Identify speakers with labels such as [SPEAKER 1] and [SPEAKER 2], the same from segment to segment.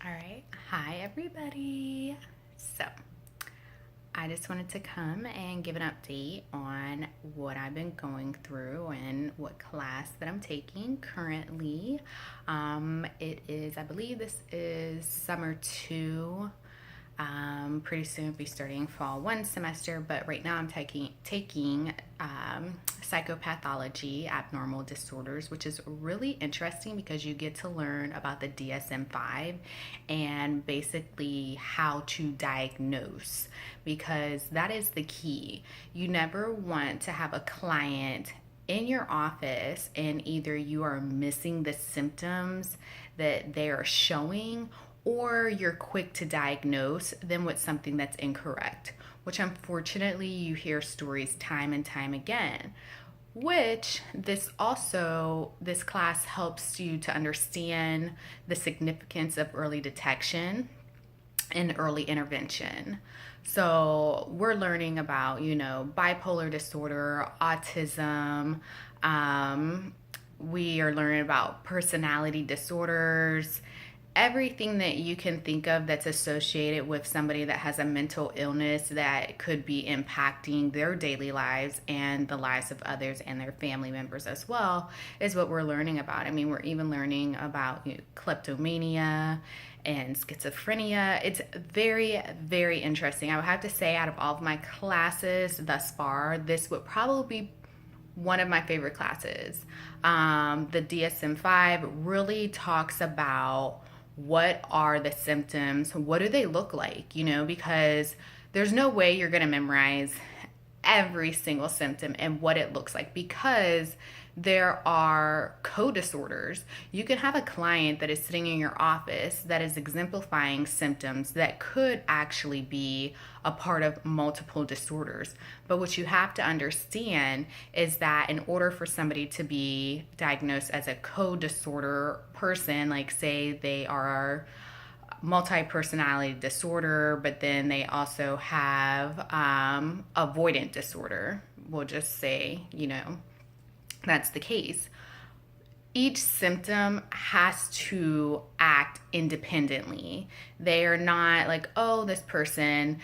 [SPEAKER 1] All right. Hi, everybody. So, I just wanted to come and give an update on what I've been going through and what class that I'm taking currently. It is, I believe this is summer two. Pretty soon I'll be starting fall one semester, but right now I'm taking psychopathology, abnormal disorders, which is really interesting because you get to learn about the DSM-5 and basically how to diagnose, because that is the key. You never want to have a client in your office and either you are missing the symptoms that they are showing, or you're quick to diagnose them with something that's incorrect, which unfortunately you hear stories time and time again. Which this class helps you to understand the significance of early detection and early intervention. So we're learning about, bipolar disorder, autism. We are learning about personality disorders, everything that you can think of that's associated with somebody that has a mental illness that could be impacting their daily lives and the lives of others and their family members as well is what we're learning about. I mean, we're even learning about kleptomania and schizophrenia. It's very, very interesting. I would have to say, out of all of my classes thus far, this would probably be one of my favorite classes. The DSM-5 really talks about what are the symptoms, what do they look like, because there's no way you're going to memorize every single symptom and what it looks like, because there are co-disorders. You can have a client that is sitting in your office that is exemplifying symptoms that could actually be a part of multiple disorders. But what you have to understand is that in order for somebody to be diagnosed as a co-disorder person, like say they are multi-personality disorder, but then they also have avoidant disorder, we'll just say, that's the case. Each symptom has to act independently. They are not like, oh, this person,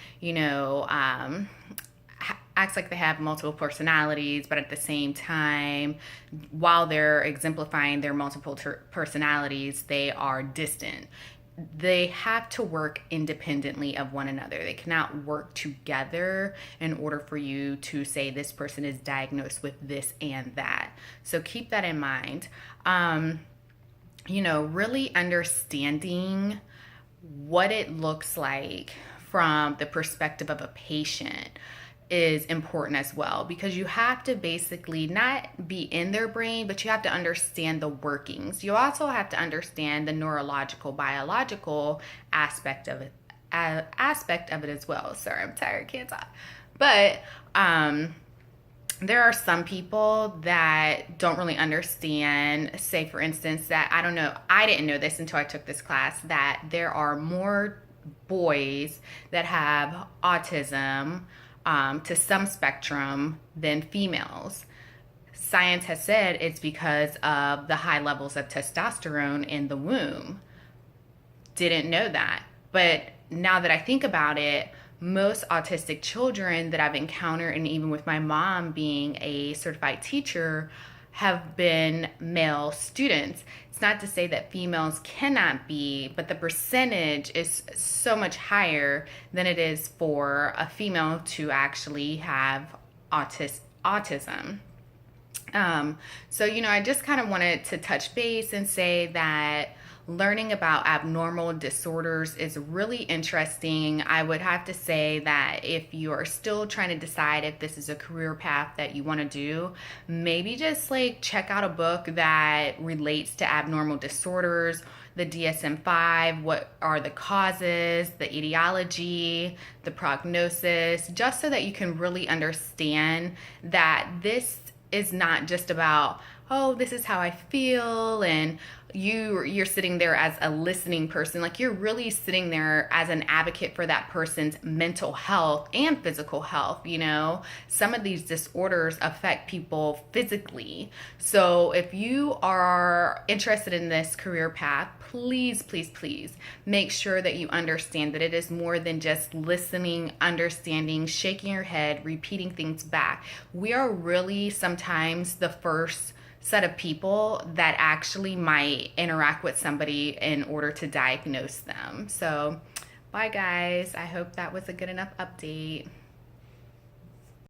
[SPEAKER 1] acts like they have multiple personalities, but at the same time, while they're exemplifying their multiple personalities, they are distant. They have to work independently of one another. They cannot work together in order for you to say this person is diagnosed with this and that. So keep that in mind. Really understanding what it looks like from the perspective of a patient is important as well, because you have to basically not be in their brain, but you have to understand the workings. You also have to understand the neurological, biological aspect of it as well. Sorry, I'm tired, can't talk. But there are some people that don't really understand, say for instance, that I didn't know this until I took this class, that there are more boys that have autism to some spectrum than females. Science has said it's because of the high levels of testosterone in the womb. Didn't know that. But now that I think about it, most autistic children that I've encountered, and even with my mom being a certified teacher, have been male students. It's not to say that females cannot be, but the percentage is so much higher than it is for a female to actually have autism. I just kind of wanted to touch base and say that learning about abnormal disorders is really interesting. I would have to say that if you are still trying to decide if this is a career path that you want to do, maybe just check out a book that relates to abnormal disorders, the DSM-5, what are the causes, the etiology, the prognosis, just so that you can really understand that this is not just about, oh, this is how I feel, and you're sitting there as a listening person. Like, you're really sitting there as an advocate for that person's mental health and physical health. Some of these disorders affect people physically. So if you are interested in this career path, please, please, please make sure that you understand that it is more than just listening, understanding, shaking your head, repeating things back. We are really sometimes the first set of people that actually might interact with somebody in order to diagnose them. So, bye guys. I hope that was a good enough update.